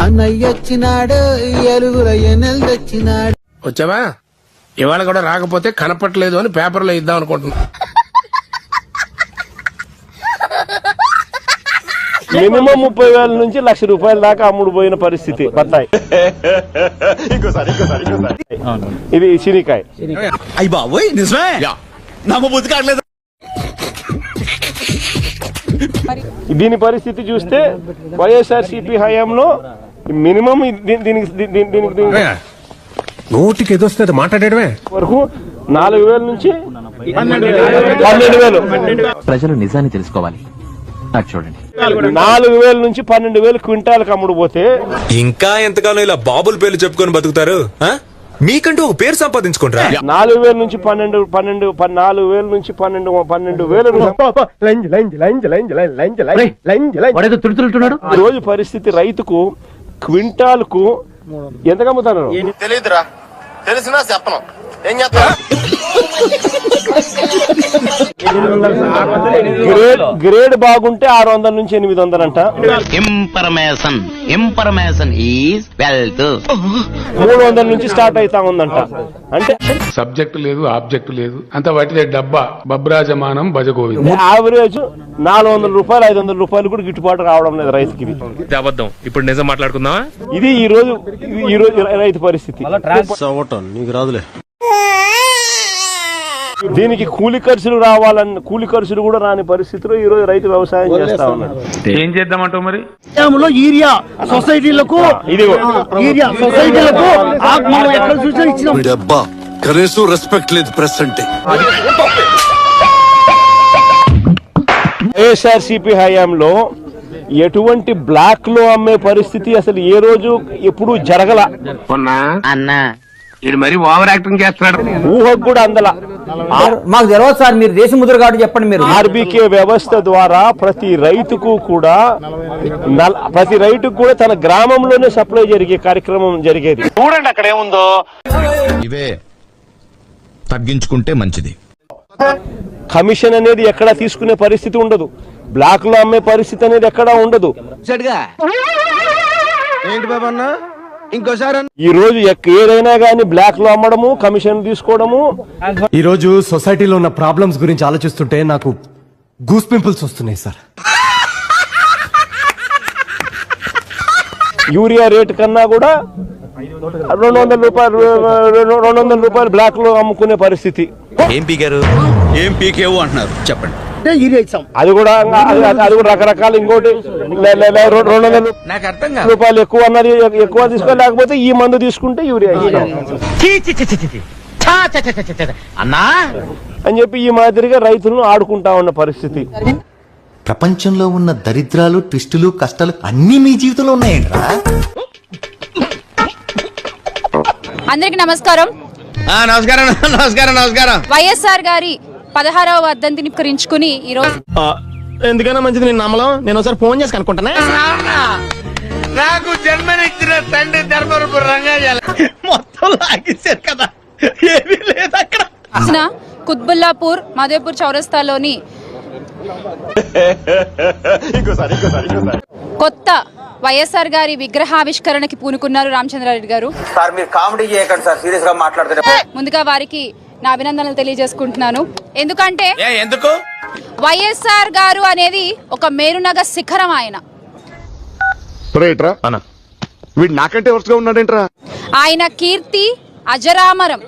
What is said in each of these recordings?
అన్నయ్య వచ్చినాడు ఎలుగుల ఎన్నెలు తెచ్చినాడు. వచ్చావా? ఇవాళ కూడా రాకపోతే కనపట్లేదు అని పేపర్లో ఇద్దాం అనుకుంటున్నా. మినిమం 30,000 నుంచి ₹1,00,000 దాకా అమ్ముడు పోయిన పరిస్థితి బత్తాయి. ఇది శనికాయ. అయ్యి బాబోయ్ నిజమే నమ్మబుద్ధి కావట్లేదు. దీని పరిస్థితి చూస్తే వైఎస్ఆర్సీపీ హయాంలో మినిమం దీనికి నోటికి ఎదొస్తే మాట్లాడేయడమే వరకు 4,000 నుంచి 12,000. ప్రజలు నిజాన్ని తెలుసుకోవాలి. చూడండి, 4,000 నుంచి 12,000 క్వింటాలకు అమ్ముడు పోతే ఇంకా ఎంతకాలం ఇలా బాబుల పేర్లు చెప్పుకొని బతుకుతారు? మీకంటూ ఒక పేరు సంపాదించుకుంటారా? 4,000 నుంచి 4,000 నుంచి 12,000. రోజు పరిస్థితి రైతుకు క్వింటాల్కు ఎంత అమ్ముతారు తెలియదురా. తెలిసినా చెప్పను. ఏం చేస్తా? గ్రేడ్ బాగుంటే 600 నుంచి 800 అంట. Information is wealth. 300 నుంచి స్టార్ట్ అవుతా ఉందంట. అంటే సబ్జెక్ట్ లేదు, ఆబ్జెక్ట్ లేదు, అంత వాటిదే డబ్బా బబ్రాజమానం భజగోవింద్. యావరేజ్ ₹400 ₹500 కూడా గిట్టుబాటు రావడం లేదు రైతుకి. ఇది అబద్ధం. ఇప్పుడు నిజం మాట్లాడుకుందామా? ఇది ఈ రోజు రైతు పరిస్థితి. నీకు రాదులే. దీనికి కూలి ఖర్చులు కూడా రాని పరిస్థితిలో ఈ రోజు రైతు వ్యవసాయం చేస్తా ఉన్నాడు. ఏం చేద్దామంటావు మరి? యూరియా సొసైటీలకు ఎక్కడ చూసినా ఇచ్చినాం. కనీసం రెస్పెక్ట్ లేదు ప్రెస్ అంటే. వైఎస్ఆర్సీపీ హయాంలో ఎటువంటి బ్లాక్ లో అమ్మే పరిస్థితి అసలు ఏ రోజు ఎప్పుడు జరగల. అన్నా ఇది మరి ఓవర్ యాక్టింగ్ చేస్తున్నాడు. ఊహకు కూడా అందల. మాకు తెలియదు సార్, మీరు దేశ ముద్ర కాబట్టి చెప్పండి. మీరు ఆర్బీకే వ్యవస్థ ద్వారా ప్రతి రైతుకు కూడా తన గ్రామంలోనే సప్లై జరిగే కార్యక్రమం జరిగేది. చూడండి అక్కడ ఏముందో. ఇవే తగ్గించుకుంటే మంచిది. కమిషన్ అనేది ఎక్కడా తీసుకునే పరిస్థితి ఉండదు. బ్లాక్ లో అమ్మే పరిస్థితి అనేది ఎక్కడా ఉండదు. ఏంటి బాబా అన్న ఇంకోసారి ఈ రోజు ఏదైనా గానీ బ్లాక్ లో అమ్మడము, కమిషన్ తీసుకోవడము. ఈ రోజు సొసైటీలో ఉన్న ప్రాబ్లమ్స్ గురించి ఆలోచిస్తుంటే నాకు గూస్ పింపుల్స్ వస్తున్నాయి సార్. యూరియా రేట్ కన్నా కూడా ₹200 బ్లాక్ లో అమ్ముకునే పరిస్థితి. ఏం పీకారు? ఏం పీకేవు అంటున్నారు చెప్పండి. అది కూడా రకరకాల ఇంకోటి ₹200 ఎక్కువ అన్నది ఎక్కువ తీసుకోలేకపోతే ఈ మందు తీసుకుంటే యూరియా అన్నా అని చెప్పి ఈ మాదిరిగా రైతులను ఆడుకుంటా ఉన్న పరిస్థితి. ప్రపంచంలో ఉన్న దరిద్రాలు, ట్విస్టులు, కష్టాలు అన్ని మీ జీవితంలో ఉన్నాయంట్రా. అందరికి నమస్కారం. నమస్కారం. వైఎస్ఆర్ గారి 16వ వర్ధంతిని పురస్కరించుకుని ఈ రోజు ఎందుకైనా మంచిది నేను నమ్మలం. నేను ఒకసారి ఫోన్ చేసి కనుక్కుంటానే. నాకు జన్మనిచ్చిన తండ్రి ధర్మరూపు రంగాజల మొత్తం లాగేశారు కదా, ఏమీ లేదు అక్కడ. కుత్బుల్లాపూర్ మాదేపూర్ చౌరస్తాలోని కొత్త వైఎస్ఆర్ గారి విగ్రహావిష్కరణకి పూనుకున్నారు రామచంద్రారెడ్డి గారు. సార్ మీరు కామెడీ చేయకండి సార్, సీరియస్ గా మాట్లాడుతున్నారు. ముందుగా వారికి నా అభినందనలు తెలియజేసుకుంటున్నాను. ఎందుకంటే ఎందుకు వైఎస్ఆర్ గారు అనేది ఒక మేరునగ శిఖరం. ఆయన వీడు నాకంటే వరుసగా ఉన్నాడేంట్రా. ఆయన కీర్తి అజరామరం.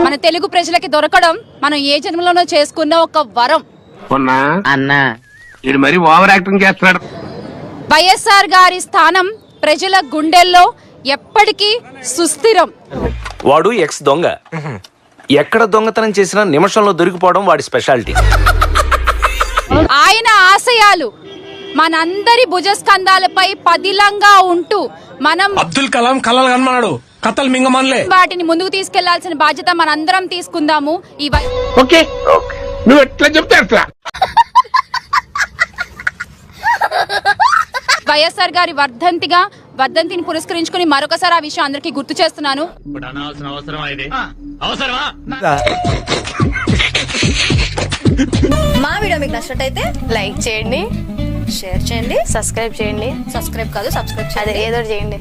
మన తెలుగు ప్రజలకి దొరకడం మనం ఏ జన్మలోనో చేసుకున్న ఒక వరం. అన్నా ఇది మరి ఓవర్ యాక్టింగ్ చేస్తున్నాడు. వైఎస్ఆర్ గారి స్థానం ప్రజల గుండెల్లో ఎప్పటికీ సుస్థిరం. వాడు ఎక్స్ దొంగ. ఎక్కడ దొంగతనం చేసినా నిమిషంలో దొరికిపోవడం వాడి స్పెషాలిటీ. ఆయన ఆశయాలు మనందరి భుజస్కంధాలపై పదిలంగా ఉంటూ మనం అబ్దుల్ కలాం కలలు కనమన్నాడు, కథలు మింగమనలే. వాటిని ముందుకు తీసుకెళ్లాల్సిన బాధ్యత మనందరం తీసుకుందాము. ఓకే నువ్వు ఎట్లా చెప్తే అట్లా. వైఎస్ఆర్ గారి వర్ధంతిని పురస్కరించుకుని మరొకసారి ఆ విషయం అందరికీ గుర్తు చేస్తున్నాను. అవసరమా? నచ్చినట్టయితే లైక్ చేయండి, షేర్ చేయండి, సబ్స్క్రైబ్ చేయండి. సబ్స్క్రైబ్ కాదు, సబ్స్క్రైబ్ చేయండి, ఏదో చేయండి.